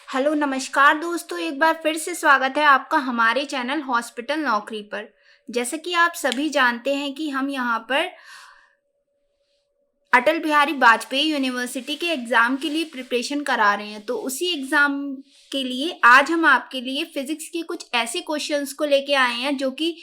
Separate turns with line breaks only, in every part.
Hello नमस्कार दोस्तों, एक बार फिर से स्वागत है आपका हमारे चैनल हॉस्पिटल नौकरी पर। जैसे कि आप सभी जानते हैं कि हम यहाँ पर अटल बिहारी वाजपेयी यूनिवर्सिटी के एग्ज़ाम के लिए प्रिपरेशन करा रहे हैं। तो उसी एग्ज़ाम के लिए आज हम आपके लिए फिजिक्स के कुछ ऐसे क्वेश्चंस को लेके आए हैं जो कि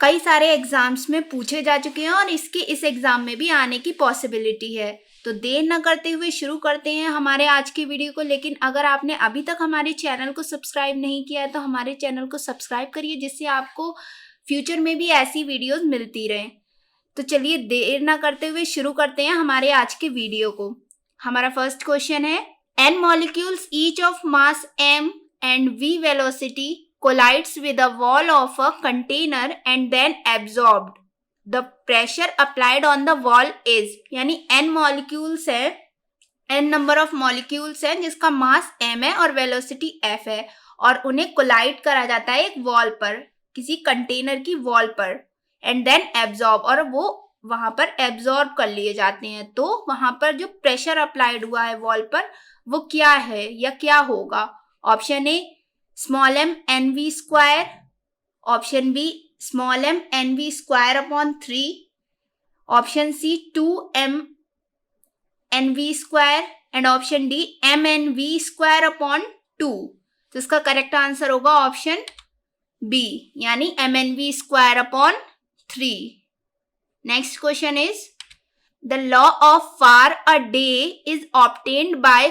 कई सारे एग्जाम्स में पूछे जा चुके हैं और इस एग्जाम में भी आने की पॉसिबिलिटी है। तो देर न करते हुए शुरू करते हैं हमारे आज की वीडियो को। लेकिन अगर आपने अभी तक हमारे चैनल को सब्सक्राइब नहीं किया है तो हमारे चैनल को सब्सक्राइब करिए, जिससे आपको फ्यूचर में भी ऐसी वीडियोस मिलती रहें। तो चलिए देर न करते हुए शुरू करते हैं हमारे आज के वीडियो को। हमारा फर्स्ट क्वेश्चन है, n molecules each of mass m and v velocity collides with a wall of a container and then absorbed. The pressure applied on the wall is, यानी n molecules है, n number of molecules है जिसका मास m है और velocity f है, और उन्हें collide करा जाता है एक वॉल पर, किसी कंटेनर की वॉल पर, एंड देन एब्जॉर्ब, और वो वहां पर एब्जॉर्ब कर लिए जाते हैं। तो वहां पर जो प्रेशर अप्लाइड हुआ है वॉल पर वो क्या है या क्या होगा? Option A small m n v square, option B small m n v square upon 3, option C 2m n v square, and option D m n v square upon 2। तो इसका करेक्ट आंसर होगा option B, यानी m n v square upon 3। Next question is, the law of Faraday is obtained by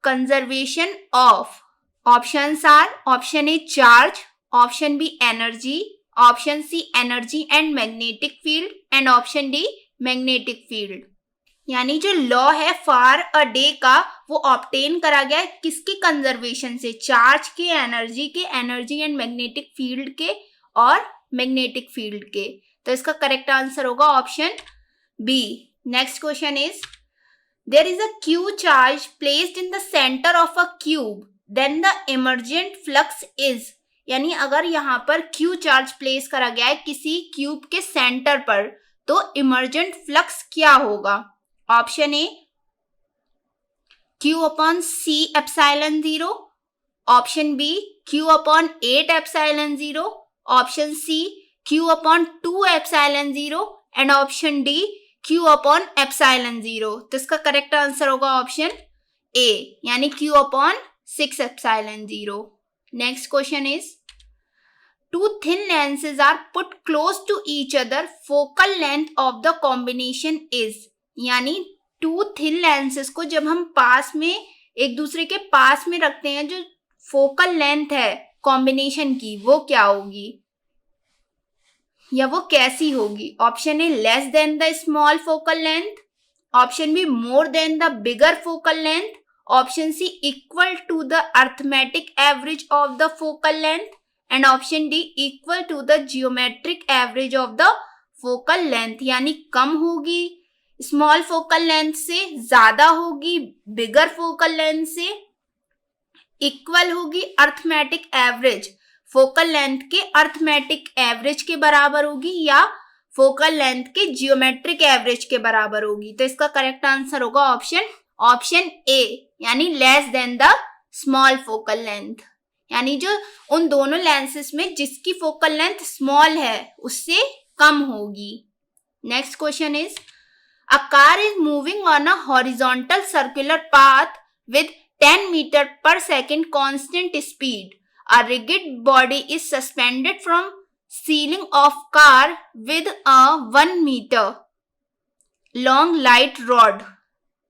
conservation of. Options are, option A charge, option B energy, option C energy and magnetic field, and option D magnetic field. यानी जो law है फार a day का वो obtain करा गया है किसकी conservation से? चार्ज के, एनर्जी एंड मैग्नेटिक फील्ड के और मैग्नेटिक फील्ड के। तो इसका करेक्ट आंसर होगा option B. Next question is, there is a q charge placed in the center of a cube, then the emergent flux is। यानी अगर यहाँ पर q चार्ज प्लेस करा गया है किसी क्यूब के सेंटर पर तो इमर्जेंट फ्लक्स क्या होगा? Option A q upon c epsilon 0, option B q upon 8 epsilon 0, option C q upon 2 epsilon 0, and option D Q upon epsilon 0। तो इसका करेक्ट आंसर होगा ऑप्शन ए, यानी Q upon 6 epsilon 0। Next question is, two thin lenses are put close to each other, focal length of the combination is. यानी two thin lenses को जब हम पास में, एक दूसरे के पास में रखते हैं, जो फोकल लेंथ है कॉम्बिनेशन की वो क्या होगी या वो कैसी होगी? Option A less than the small focal length, option B more than the bigger focal length, option C equal to the arithmetic average of the focal length, and option D equal to the geometric average of the focal length. यानी कम होगी small focal length से, ज्यादा होगी bigger focal length से, equal होगी arithmetic average, focal length के arithmetic average के बराबर होगी, या फोकल लेंथ के जियोमेट्रिक एवरेज के बराबर होगी। तो इसका करेक्ट आंसर होगा ऑप्शन ए, यानी less than the small focal length. यानी जो उन दोनों लेंसेस में जिसकी फोकल लेंथ स्मॉल है उससे कम होगी। Next question is, a car is moving on a horizontal circular path with 10 metre per second constant speed. A rigid body is suspended from ceiling of car with a 1 meter long light rod.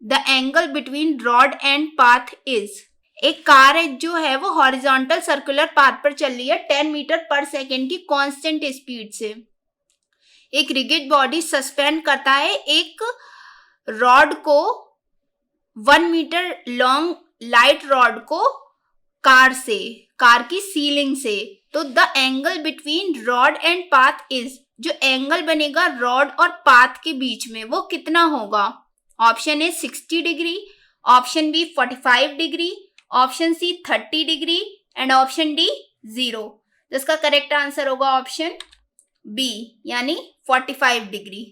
The angle between rod and path is। एक car है जो है वो horizontal circular path पर चल रही है 10 metre per second की कांस्टेंट स्पीड से। एक रिगिड बॉडी सस्पेंड करता है एक रॉड को, 1 मीटर लॉन्ग लाइट रॉड को कार से, कार की सीलिंग से। तो the angle between rod and path is, जो एंगल बनेगा रॉड और पाथ के बीच में वो कितना होगा? Option A 60 degree, option B 45 degree, option C 30 degree, and option D 0। जिसका करेक्ट आंसर होगा ऑप्शन बी, यानी 45 degree.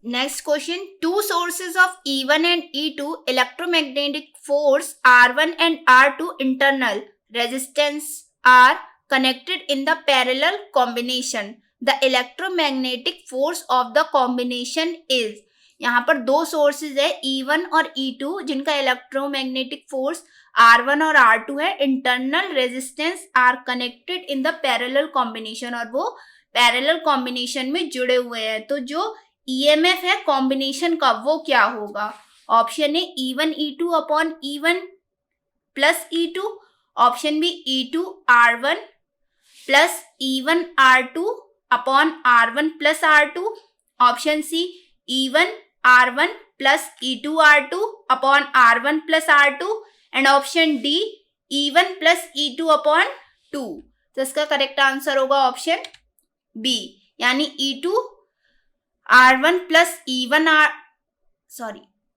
Next question, two sources of E1 and E2 electromagnetic force R1 and R2 internal resistance are connected in the parallel combination. The electromagnetic force of the combination is. यहाँ पर दो sources है E1 और E2 जिनका electromagnetic force R1 और R2 है. Internal resistance R connected in the parallel combination और वो पैरेलल कॉम्बिनेशन में जुड़े हुए हैं. तो जो EMF है कॉम्बिनेशन का वो क्या होगा? Option A E1 E2 upon E1 plus E2. Option B E2 R1 plus E1 R2 upon R1 plus R2. Option C E1 R1 plus E2 R2 upon R1 plus R2. And option D E1 plus E2 upon 2. तो इसका correct answer होगा option B, यानी E2 R1 plus E1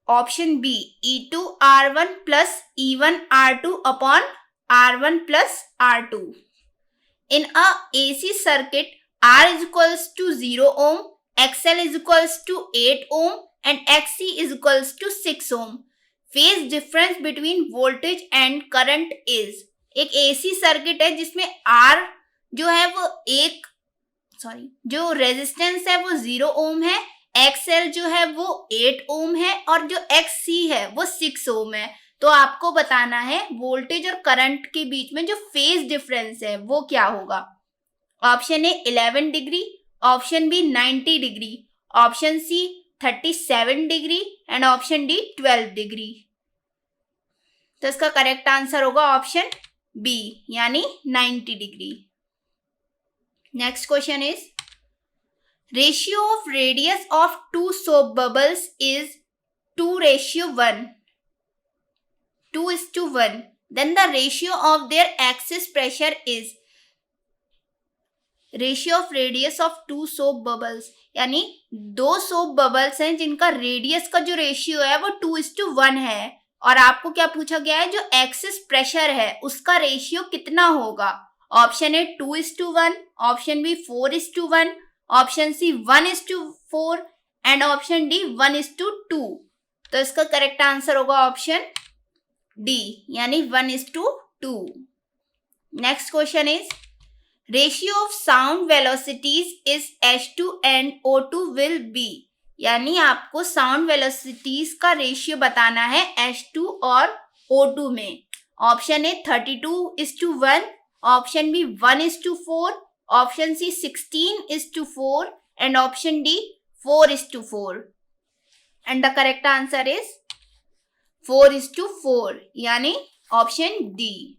option B E2 R1 plus E1 R2 upon R1 plus R2. In a AC circuit, R is equals to 0 ohm, XL is equals to 8 ohm and XC is equals to 6 ohm. Phase difference between voltage and current is. एक AC circuit है जिसमें R जो है वो जो resistance है वो 0 ओम है, XL जो है वो 8 ओम है और जो XC है वो 6 ओम है. तो आपको बताना है वोल्टेज और करंट के बीच में जो फेज डिफरेंस है वो क्या होगा. Option A 11 degree, option B 90 degree, option C 37 degree and option D 12 degree. तो इसका करेक्ट आंसर होगा ऑप्शन बी, यानी 90 degree. Next question is ratio of radius of two soap bubbles is 2:1. 2:1. Then the ratio of their axis pressure is. Ratio of radius of two soap bubbles, यानी दो soap bubbles हैं जिनका radius का जो ratio है वो 2:1 है. और आपको क्या पूछा गया है, जो एक्सिस प्रेशर है उसका रेशियो कितना होगा. Option A 2:1, option B 4:1, option C 1:4 and option D 1:2. तो इसका करेक्ट आंसर होगा ऑप्शन डी, यानी 1:2. Next question is ratio of sound velocities is H2 and O2 will be. यानी आपको साउंड वेलोसिटीज का रेशियो बताना है H2 और O2 में. Option A 32:1, option B 1:4, option C 16:4 and option D 4:4. And the correct answer is 4:4, यानी option D.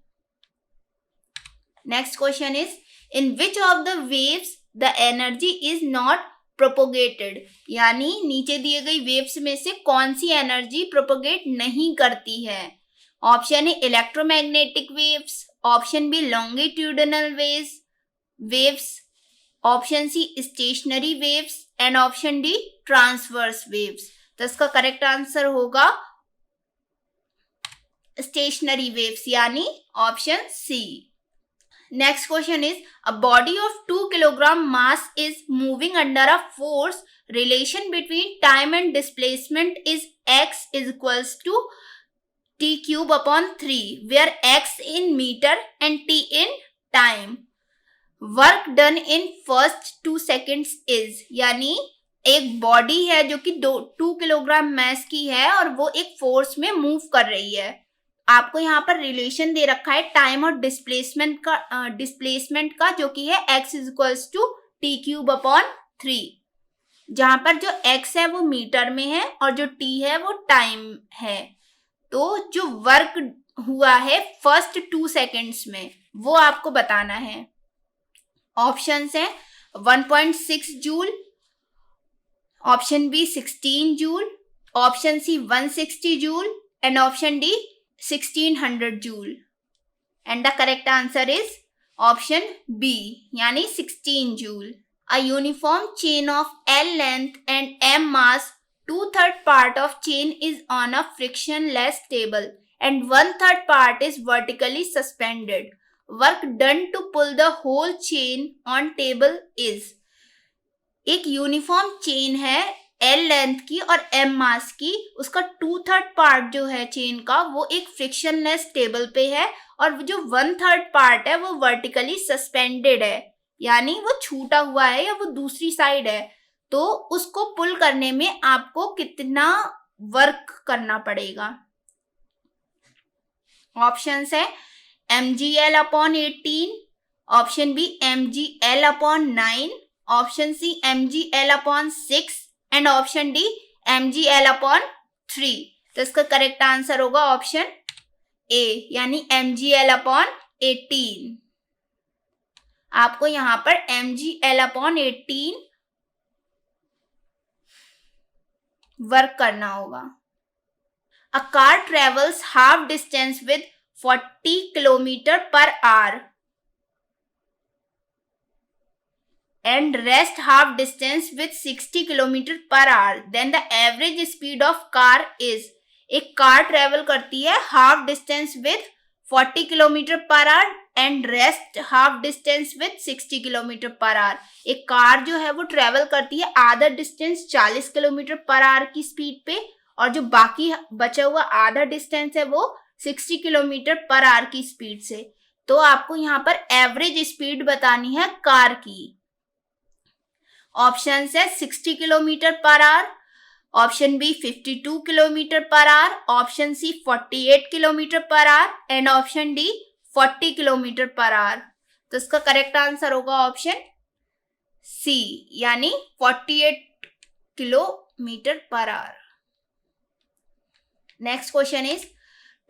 Next question is in which of the waves the energy is not propagated. यानी नीचे दिए गई waves में से कौन सी energy propagate नहीं करती है. Option A electromagnetic waves, option B longitudinal waves, option C stationary waves and option D transverse waves. तो इसका करेक्ट आंसर होगा स्टेशनरी वेव्स, यानी option C. Next question is a body of 2 kilogram mass is moving under a force. Relation between time and displacement is x is equals to t cube upon 3, where x in meter and t in time. Work done in first 2 seconds is. यानी एक body है जो कि 2 kilogram mess की है और वो एक फोर्स में मूव कर रही है. आपको यहाँ पर रिलेशन दे रखा है टाइम और डिस्प्लेसमेंट का जो कि है x is equals to t cube upon 3, जहां पर जो x है वो मीटर में है और जो t है वो टाइम है. तो जो वर्क हुआ है फर्स्ट 2 सेकेंड्स में वो आपको बताना है. ऑप्शंस हैं 1.6 joule, option B 16 joule, option C 160 joule and option D 1600 joule. And the correct answer is option B, यानी 16 joule. A uniform chain of L length and M mass, 2/3 part of chain is on a frictionless table and 1/3 part is vertically suspended. Work done to pull the whole chain on table is. एक uniform chain है L length की और M मास की, उसका 2/3 part जो है chain का वो एक फ्रिक्शनलेस टेबल पे है और जो 1/3 पार्ट है वो वर्टिकली सस्पेंडेड है, यानी वो छूटा हुआ है या वो दूसरी साइड है। तो उसको पुल करने में आपको कितना वर्क करना पड़ेगा? ऑप्शंस है mgl/18, option B mgl/9, option C mgl/6 and option D mgl/3। तो इसका करेक्ट आंसर होगा ऑप्शन ए, यानी mgl/18। आपको यहां पर mgl/18 वर्क करना होगा। A car travels half distance with 40 km/h and rest half distance with 60 km/h. Then the average speed of car is, एक कार ट्रेवल करती है half distance with 40 km/h and rest half distance with 60 km/h। एक car जो है वो travel करती है आधा डिस्टेंस 40 km/h की स्पीड पे और जो बाकी बचा हुआ आधा डिस्टेंस है वो 60 km/h की स्पीड से। तो आपको यहाँ पर एवरेज स्पीड बतानी है कार की। ऑप्शन है 60 km/h, option B 52 km/h, option C 48 km/h and option D 40 km/h। तो इसका करेक्ट आंसर होगा ऑप्शन सी, यानी 48 km/h। Next question is,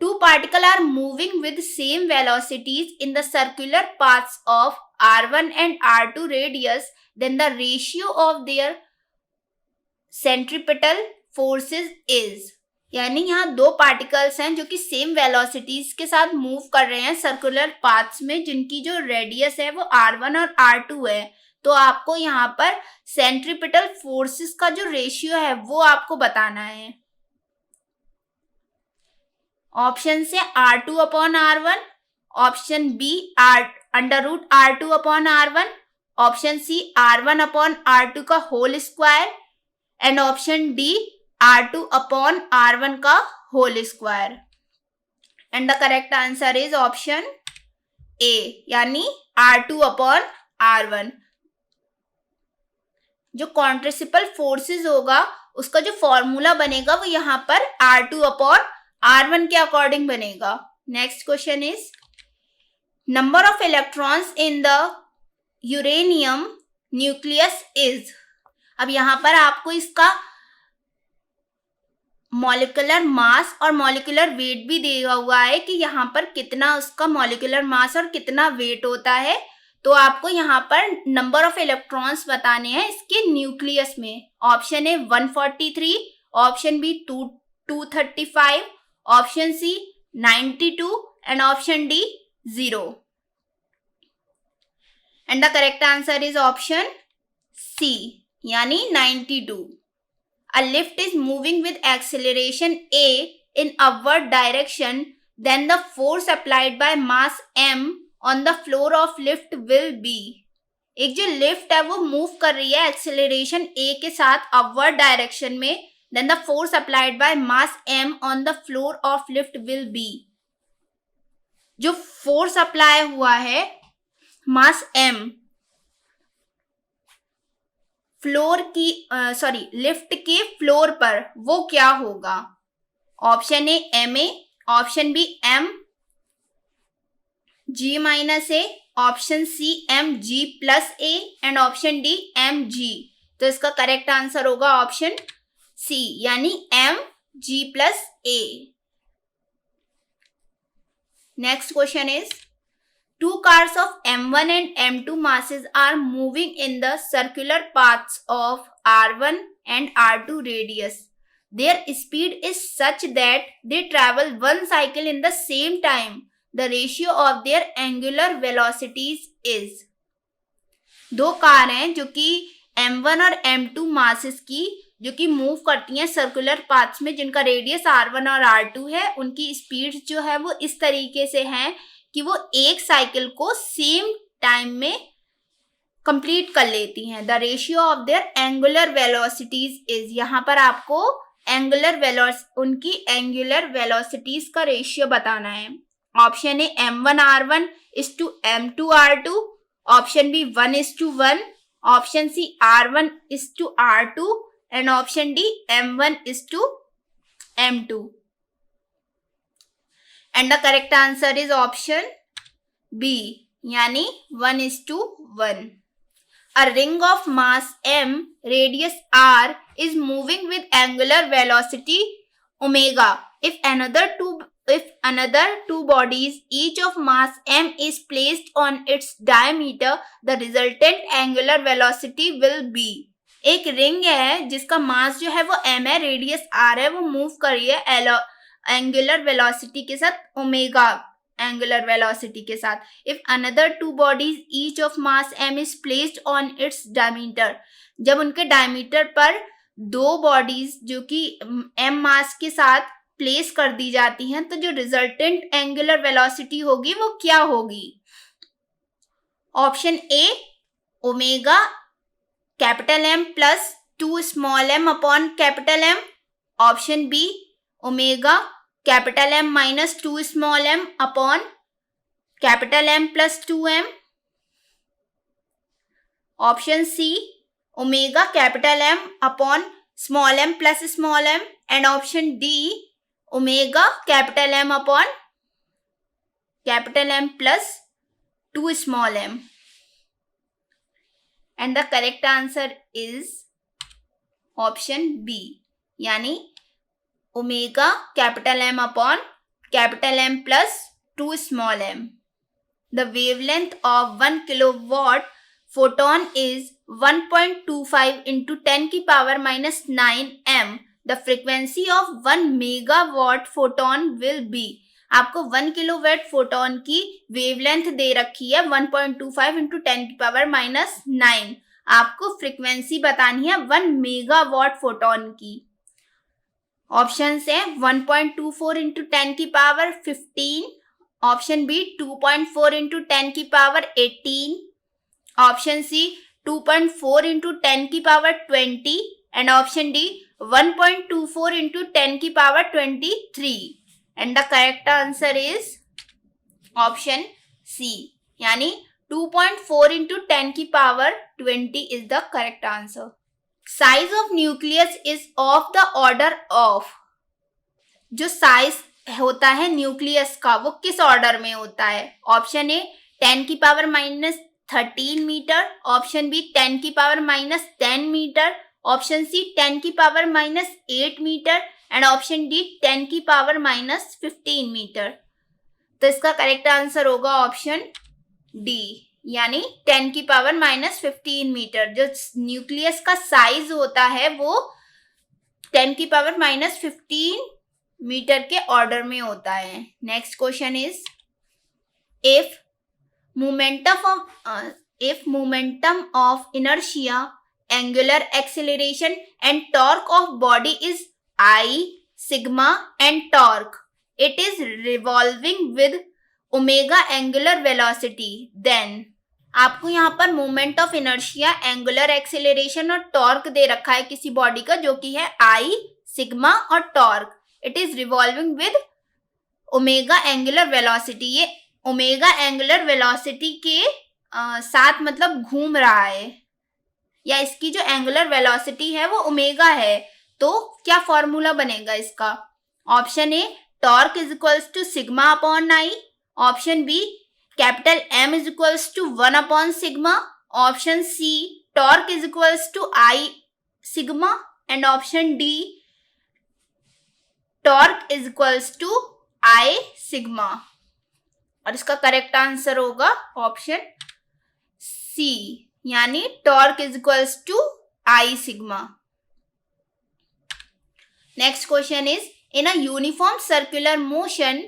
two particles are moving with same velocities in the circular paths of r1 and r2 radius, then the ratio of their centripetal forces is। यानी यहाँ दो particles हैं जो कि same velocities के साथ move कर रहे हैं सर्कुलर पाथ्स में, जिनकी जो रेडियस है वो r1 और r2 है। तो आपको यहाँ पर सेंट्रीपिटल फोर्सेस का जो रेशियो है वो आपको बताना है। ऑप्शन से r2/r1, option B √r2/r1, option C r1/r2 का whole square and option D r2/r1 का whole square. And the correct answer is option A, यानी r2/r1। जो कॉन्ट्रिसिपल फोर्सेस होगा उसका जो फॉर्मूला बनेगा वो यहाँ पर r2/r1 के अकॉर्डिंग बनेगा। Next question is, number of electrons in the uranium nucleus is. अब यहाँ पर आपको इसका मॉलिक्यूलर मास और मॉलिक्यूलर वेट भी दिया हुआ है कि यहाँ पर कितना उसका मॉलिक्यूलर मास और कितना वेट होता है। तो आपको यहाँ पर नंबर ऑफ इलेक्ट्रॉन्स बताने हैं इसके न्यूक्लियस में। Option A 143, option B 235, option C 92 and option D 0। And the correct answer is option C, यानी 92। A lift is moving with acceleration a in upward direction, then the force applied by mass m on the floor of lift will be। एक जो lift है वो move कर रही है acceleration a के साथ अपवर्ड डायरेक्शन में, then the force applied by mass m on the floor of lift will be। जो फोर्स अप्लाई हुआ है मास m फ्लोर की लिफ्ट के फ्लोर पर, वो क्या होगा? Option A ma, option B m g minus A, option C mg+a and option D mg। तो इसका करेक्ट आंसर होगा ऑप्शन सी, यानी mg+a। Next question is, two cars of m1 and m2 masses are moving in the circular paths of r1 and r2 radius. Their speed is such that they travel one cycle in the same time. The ratio of their angular velocities is। दो car हैं जो कि m1 और m2 masses की, जो कि move करती हैं सर्कुलर पाथ्स में, जिनका रेडियस r1 और r2 है। उनकी स्पीड जो है वो इस तरीके से हैं कि वो एक साइकिल को सेम टाइम में कंप्लीट कर लेती हैं। The ratio of their angular velocities is, यहाँ पर आपको उनकी एंगुलर वेलोसिटीज का रेशियो बताना है। Option A m1r1 is to m2r2, option B 1:1, option C r1 is to r2 and option D m1 is to m2 and the correct answer is option B, यानी 1:1. A ring of mass m, radius r is moving with angular velocity omega. If another two bodies each of mass m is placed on its diameter, the resultant angular velocity will be. एक ring है जिसका मास जो है वो m है, radius r है, वो move कर रही है एंगुलर वेलोसिटी के साथ, ओमेगा एंगुलर वेलोसिटी के साथ. If another two bodies each of mass m is placed on its diameter, जब उनके डायमीटर पर दो बॉडीज जो कि m मास के साथ प्लेस कर दी जाती हैं, तो जो रिजल्टेंट एंगुलर वेलोसिटी होगी वो क्या होगी? Option A omega capital M plus 2 small m upon capital M, option B omega capital M minus 2 small m upon capital M plus 2m, option C omega capital M upon small m plus small m and option D omega capital M upon capital M plus 2 small m. And the correct answer is option B, यानी omega capital M upon capital M plus 2 small m. The wavelength of 1 kilowatt photon is 1.25 into 10 की power minus 9 m. The frequency of 1 megawatt photon will be. आपको 1 kilowatt photon की wavelength दे रखी है 1.25 into 10 की power minus 9. आपको frequency बतानी है 1 megawatt photon की. ऑप्शन है 1.24 इंटू 10 की पावर 15, ऑप्शन बी 2.4 इंटू 10 की पावर 18, ऑप्शन सी 2.4 इंटू 10 की power 20 and option D 1.24 into 10 की power 23. And the correct answer is option C, यानी 2.4 इंटू 10 की power 20 is the correct answer. Size of nucleus is of the order of. जो size होता है nucleus का वो किस ऑर्डर में होता है? ऑप्शन ए 10 की power minus 13 metre, option B 10 की power minus 10 metre, option C 10 की power minus 8 metre and option D 10 की पावर माइनस 15 मीटर. तो इसका करेक्ट आंसर होगा ऑप्शन डी, यानी 10 की पावर माइनस 15 मीटर. जो न्यूक्लियस का साइज होता है वो 10 की पावर माइनस 15 मीटर के ऑर्डर में होता है. Next question is if momentum of inertia, angular acceleration and torque of body is I, sigma and torque, it is revolving with omega angular velocity, then आपको यहाँ पर moment of inertia, angular acceleration और torque दे रखा है किसी body का, जो कि है I, सिग्मा और torque. It is revolving with omega angular velocity. ये ओमेगा एंगुलर वेलोसिटी के साथ मतलब घूम रहा है, या इसकी जो एंगुलर वेलोसिटी है वो ओमेगा है. तो क्या फॉर्मूला बनेगा इसका? Option A torque is equals to sigma upon I, option B capital M is equals to 1 upon sigma, option C torque is equals to I sigma and option D torque is equals to I sigma. और इसका correct answer होगा option C, यानी torque is equals to I sigma. Next question is in a uniform circular motion,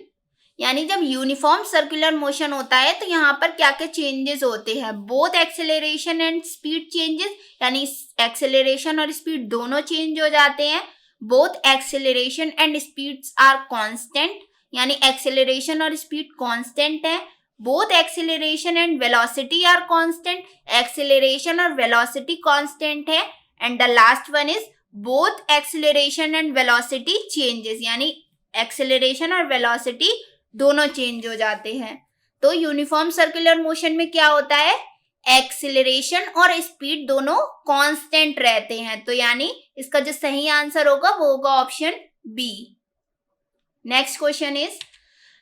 यानी जब uniform circular motion होता है तो यहाँ पर क्या क्या चेंजेस होते हैं? Both acceleration and speed changes, यानी एक्सेलरेशन और स्पीड दोनों चेंज हो जाते हैं. Both acceleration and speeds are constant, यानी एक्सेलरेशन और स्पीड कांस्टेंट है. Both acceleration and velocity are constant, acceleration और वेलोसिटी कांस्टेंट है। And the last one is both acceleration and velocity changes, यानी एक्सेलरेशन और वेलोसिटी दोनों चेंज हो जाते हैं। तो यूनिफॉर्म सर्कुलर मोशन में क्या होता है, एक्सेलरेशन और स्पीड दोनों कांस्टेंट रहते हैं। तो यानी इसका जो सही आंसर होगा वो होगा option B. Next question is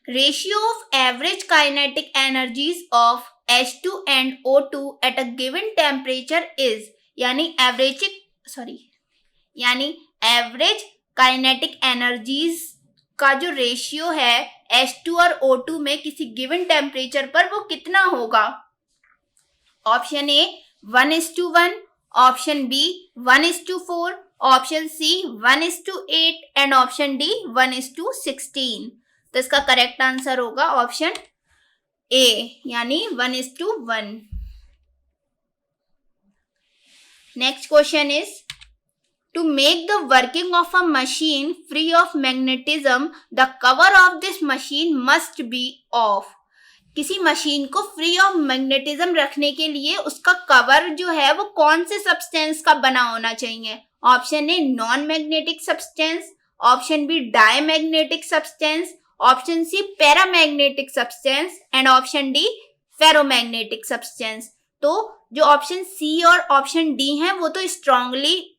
ratio of average kinetic energies of H2 and O2 at a given temperature is, यानी एवरेज काइनेटिक एनर्जीज का जो रेशियो है H2 और O2 में किसी गिवन टेम्परेचर पर वो कितना होगा। Option A 1:1, option B 1:4, option C 1:8 and option D 1:16। तो इसका करेक्ट आंसर होगा ऑप्शन ए, यानी 1:1। Next question is to make the working of a machine free of magnetism, the cover of this machine must be off. किसी machine को free of magnetism रखने के लिए उसका कवर जो है वो कौन से सब्सटेंस का बना होना चाहिए। Option A non magnetic substance, option B diamagnetic substance, option C paramagnetic substance and option D ferromagnetic substance. तो जो ऑप्शन सी और ऑप्शन डी हैं वो तो स्ट्रांगली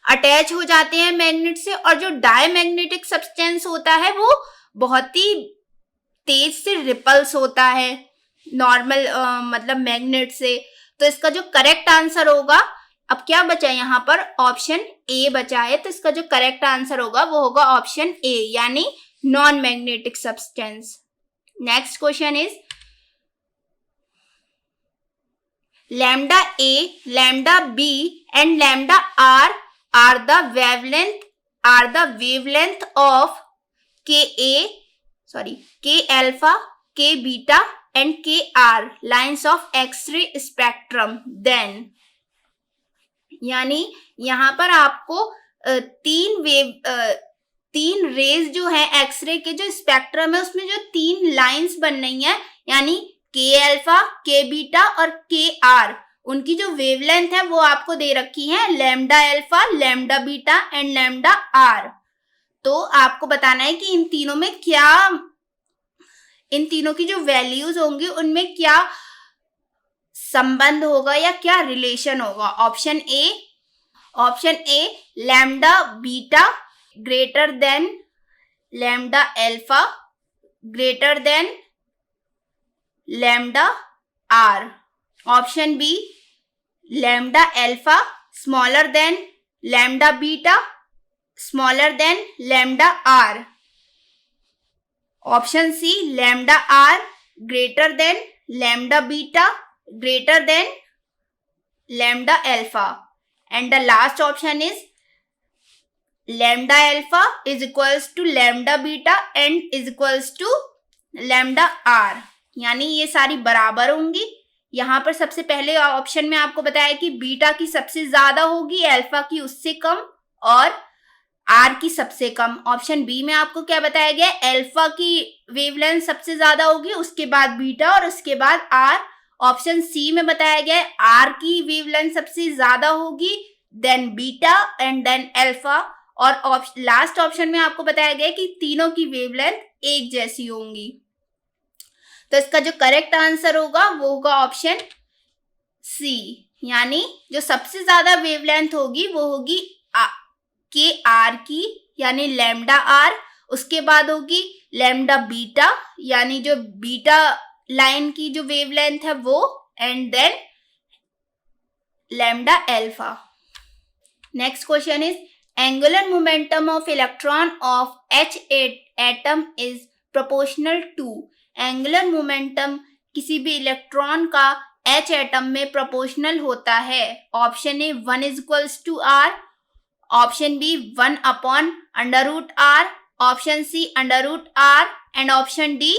अटैच हो जाते हैं मैग्नेट से, और जो डायमैग्नेटिक सब्सटेंस होता है वो बहुत ही तेज से रिपल्स होता है नॉर्मल मतलब मैग्नेट से। तो इसका जो करेक्ट आंसर होगा, अब क्या बचा यहाँ पर, ऑप्शन ए बचा है। तो इसका जो करेक्ट आंसर होगा वो होगा ऑप्शन ए, यानी non magnetic substance. Next question is lambda A, lambda B and lambda R are the wavelength of K alpha, K beta and K R lines of X-ray spectrum. Then यानी यहाँ पर आपको तीन raise जो है x ray के जो spectrum है उसमें जो तीन लाइंस बन रही हैं, यानी K अल्फा, K बीटा और K R, उनकी जो वेवलेंथ है वो आपको दे रखी है lambda alpha, lambda beta and lambda R. तो आपको बताना है कि इन तीनों की जो वैल्यूज होंगी उनमें क्या संबंध होगा या क्या रिलेशन होगा। Option A lambda beta greater than lambda alpha greater than lambda R, option B lambda alpha smaller than lambda beta smaller than lambda R, option C lambda R greater than lambda beta greater than lambda alpha, and the last option is lambda alpha is equals to lambda beta and is equals to lambda R, यानी ये सारी बराबर होंगी। यहाँ पर सबसे पहले option में आपको बताया कि बीटा की सबसे ज्यादा होगी, अल्फा की उससे कम और आर की सबसे कम। ऑप्शन बी में आपको क्या बताया गया, अल्फा की वेवलेंथ सबसे ज्यादा होगी, उसके बाद बीटा और उसके बाद आर। ऑप्शन सी में बताया गया आर की वेवलेंथ सबसे ज्यादा होगी, then beta and then alpha, और लास्ट ऑप्शन में आपको बताया गया कि तीनों की वेवलेंथ एक जैसी होंगी। तो इसका जो करेक्ट आंसर होगा वो होगा ऑप्शन सी, यानी जो सबसे ज्यादा वेवलेंथ होगी वो होगी के आर की, यानी लैम्डा आर, उसके बाद होगी लैम्डा बीटा, यानी जो बीटा लाइन की जो वेवलेंथ है वो, and then lambda alpha. Next question is angular momentum of electron of H atom is proportional to, angular momentum किसी भी इलेक्ट्रॉन का H एटम में प्रोपोर्शनल होता है। Option A 1:r, option B 1/√r, option C √r and option D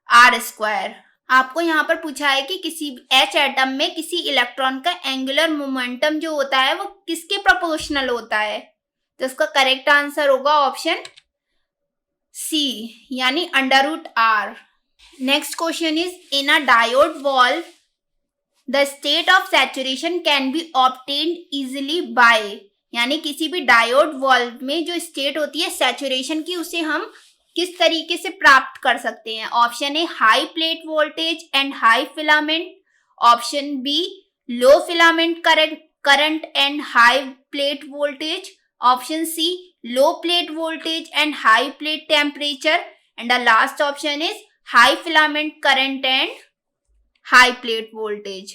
r²। आपको यहाँ पर पूछा है कि किसी H एटम में किसी इलेक्ट्रॉन का एंगुलर मोमेंटम जो होता है वो किसके प्रोपोर्शनल होता है। तो इसका करेक्ट आंसर होगा ऑप्शन सी, यानी √r। Next question is, in a diode valve, the state of saturation can be obtained easily by, यानी किसी भी डायोड वॉल्व में जो स्टेट होती है सैचुरेशन की, उसे हम किस तरीके से प्राप्त कर सकते हैं? Option A high plate voltage and high filament, option B low filament current and high plate voltage, option C low plate voltage and high plate temperature, and the last option is high filament current and high plate voltage.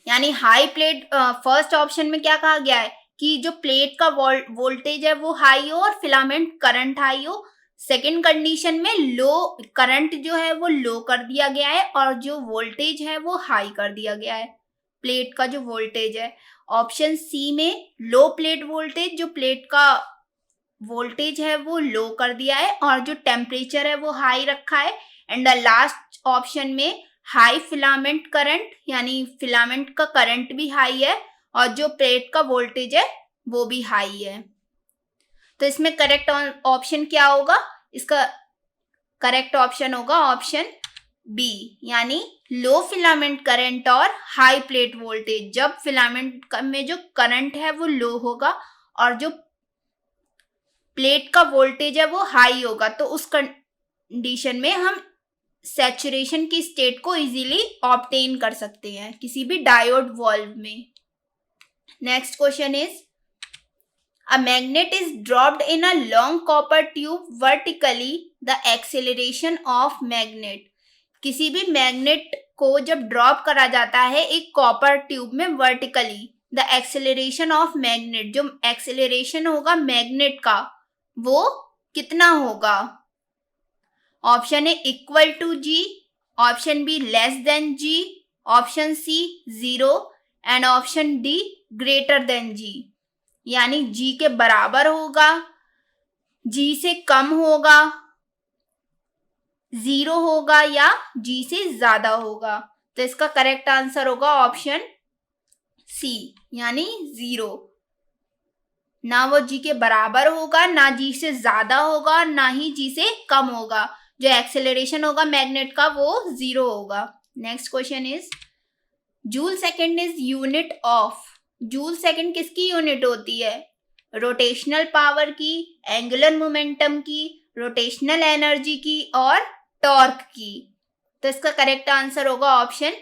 यानी high plate, first option में क्या कहा गया है कि जो plate का voltage है वो हाई हो और फिलामेंट करंट हाई हो। सेकेंड कंडीशन में लो करंट जो है वो लो कर दिया गया है और जो वोल्टेज है वो हाई कर दिया गया है, प्लेट का जो वोल्टेज है। ऑप्शन सी में लो प्लेट वोल्टेज, जो प्लेट का वोल्टेज है वो लो कर दिया है और जो टेम्परेचर है वो हाई रखा है। एंड द लास्ट ऑप्शन में हाई फिलामेंट करंट, यानी फिलामेंट का करंट भी हाई है और जो प्लेट का वोल्टेज है वो भी हाई है। तो इसमें करेक्ट ऑप्शन क्या होगा? इसका करेक्ट ऑप्शन होगा ऑप्शन बी, यानी लो फिलामेंट करंट और हाई प्लेट वोल्टेज। जब फिलामेंट में जो करंट है वो लो होगा और जो प्लेट का वोल्टेज है वो हाई होगा, तो उस कंडीशन में हम सैचुरेशन की स्टेट को इजीली ऑब्टेन कर सकते हैं किसी भी डायोड वॉल्व में। Next question is, a magnet is dropped in a long copper tube vertically, the acceleration of magnet. किसी भी मैग्नेट को जब ड्रॉप करा जाता है एक कॉपर ट्यूब में vertically, the acceleration of magnet, जो एक्सेलरेशन होगा मैग्नेट का वो कितना होगा? Option A equal to G, option B less than G, option C 0 and option D greater than G. यानी जी के बराबर होगा, जी से कम होगा, 0 होगा या जी से ज्यादा होगा। तो इसका करेक्ट आंसर होगा ऑप्शन सी, यानी 0। ना वो जी के बराबर होगा, ना जी से ज्यादा होगा, ना ही जी से कम होगा। जो एक्सेलरेशन होगा मैग्नेट का वो 0 होगा। Next question is, joule second is unit of. Joule second किसकी यूनिट होती है? रोटेशनल पावर की, एंगुलर मोमेंटम की, रोटेशनल एनर्जी की और टॉर्क की। तो इसका करेक्ट आंसर होगा ऑप्शन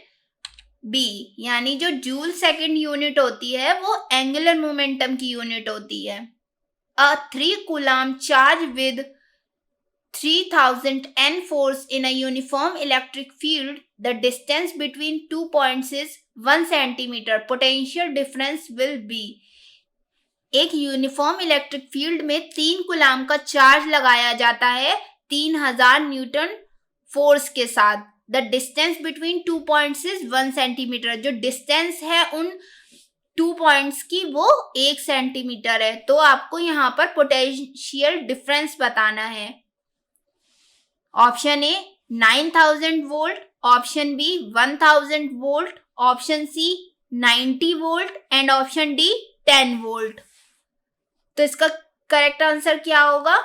बी, यानी जो जूल सेकंड यूनिट होती है वो एंगुलर मोमेंटम की यूनिट होती है। अ 3 coulomb charge with 3000 N force in a uniform electric field, the distance between 2 points is 1 centimeter. Potential difference will be। एक यूनिफॉर्म इलेक्ट्रिक फील्ड में 3 कूलम का चार्ज लगाया जाता है 3000 न्यूटन फोर्स के साथ। The distance between 2 points is 1 centimetre. जो distance है उन 2 पॉइंट्स की वो 1 सेंटीमीटर है। तो आपको यहाँ पर पोटेंशियल डिफरेंस बताना है। Option A 9000 volt, option B 1000 volt, option C 90 volt and option D 10 volt. तो इसका करेक्ट आंसर क्या होगा?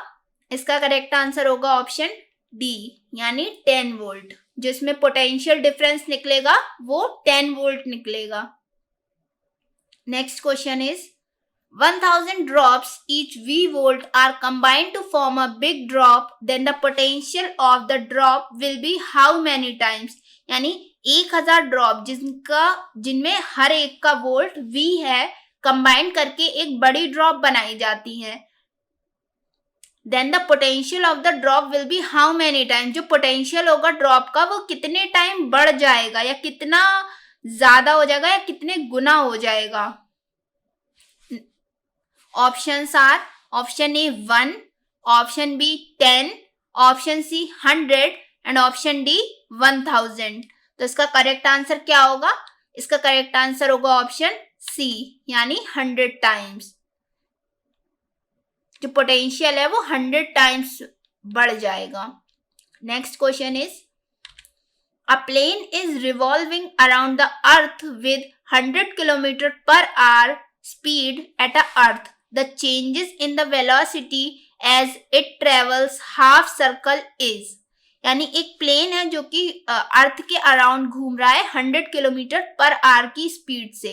इसका करेक्ट आंसर होगा ऑप्शन डी, यानी 10 वोल्ट। जिसमें पोटेंशियल डिफरेंस निकलेगा वो 10 वोल्ट निकलेगा। Next question is, 1000 drops each V volt are combined to form a big drop, then the potential of the drop will be how many times? यानी 1000 drop जिनमें हर एक का volt V है, combine करके एक बड़ी ड्रॉप बनाई जाती है। Then the potential of the drop will be how many times. जो पोटेंशियल होगा ड्रॉप का वो कितने टाइम बढ़ जाएगा या कितना ज्यादा हो जाएगा या कितने गुना हो जाएगा। Options are option A 1, option B 10, option C 100 and option D 1000। तो इसका करेक्ट आंसर क्या होगा? इसका करेक्ट आंसर होगा ऑप्शन सी, यानी 100 टाइम्स। जो पोटेंशियल है वो 100 टाइम्स बढ़ जाएगा। Next question is, a plane is revolving around the earth with 100 kilometre per hour speed at a earth. The changes in the velocity as it travels half circle is। यानी एक plane है जो कि अर्थ के around घूम रहा है 100 kilometre per our की स्पीड से।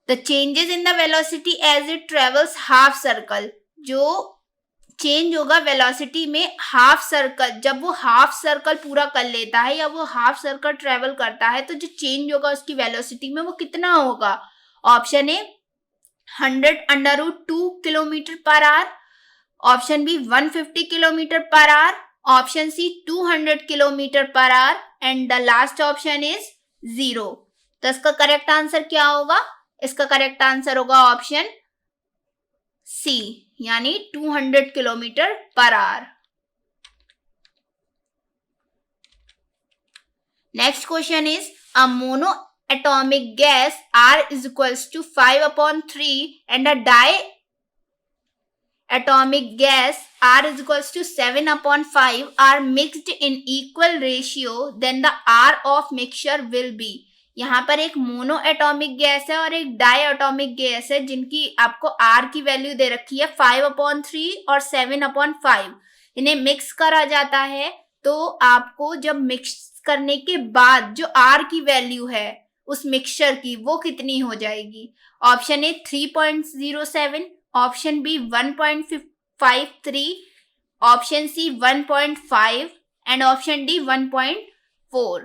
The changes in the velocity as it travels half circle, जो चेंज होगा वेलोसिटी में हाफ सर्कल, जब वो हाफ सर्कल पूरा कर लेता है या वो हाफ सर्कल ट्रेवल करता है तो जो चेंज होगा उसकी वेलोसिटी में वो कितना होगा। Option A 100√2 kilometre per hour, option B 150 kilometre per hour, option C 200 kilometre per hour and the last option is 0। तो इसका करेक्ट आंसर क्या होगा? इसका करेक्ट आंसर होगा ऑप्शन सी, यानी 200 kilometre per hour. Next question is a mono atomic gas R is equals to 5/3 and a diatomic gas R is equals to 7/5 are mixed in equal ratio, then the R of mixture will be। यहाँ पर एक mono atomic gas है और एक die atomic gas है जिनकी आपको R की वैल्यू दे रखी है 5/3 और 7/5। इन्हें मिक्स करा जाता है तो आपको जब मिक्स करने के बाद जो R की वैल्यू है उस मिक्सचर की वो कितनी हो जाएगी। Option A 3.07, option B 1.53, option C 1.5 and option D 1.4।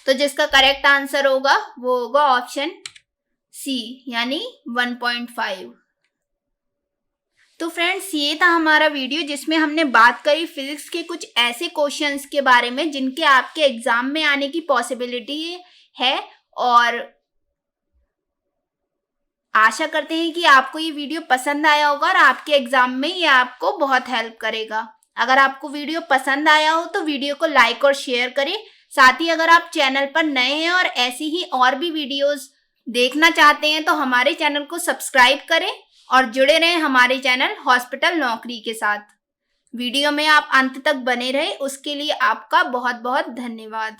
तो जिसका करेक्ट आंसर होगा वो होगा ऑप्शन सी, यानी 1.5। तो फ्रेंड्स ये था हमारा वीडियो जिसमें हमने बात करी फिजिक्स के कुछ ऐसे क्वेश्चंस के बारे में जिनके आपके एग्जाम में आने की पॉसिबिलिटी है, और आशा करते हैं कि आपको ये वीडियो पसंद आया होगा और आपके एग्जाम में ये आपको बहुत हेल्प करेगा। अगर आपको वीडियो पसंद आया हो तो वीडियो को लाइक और शेयर करें। साथ ही अगर आप चैनल पर नए हैं और ऐसी ही और भी वीडियोस देखना चाहते हैं तो हमारे चैनल को सब्सक्राइब करें और जुड़े रहें हमारे चैनल हॉस्पिटल नौकरी के साथ। वीडियो में आप अंत तक बने रहे उसके लिए आपका बहुत बहुत धन्यवाद।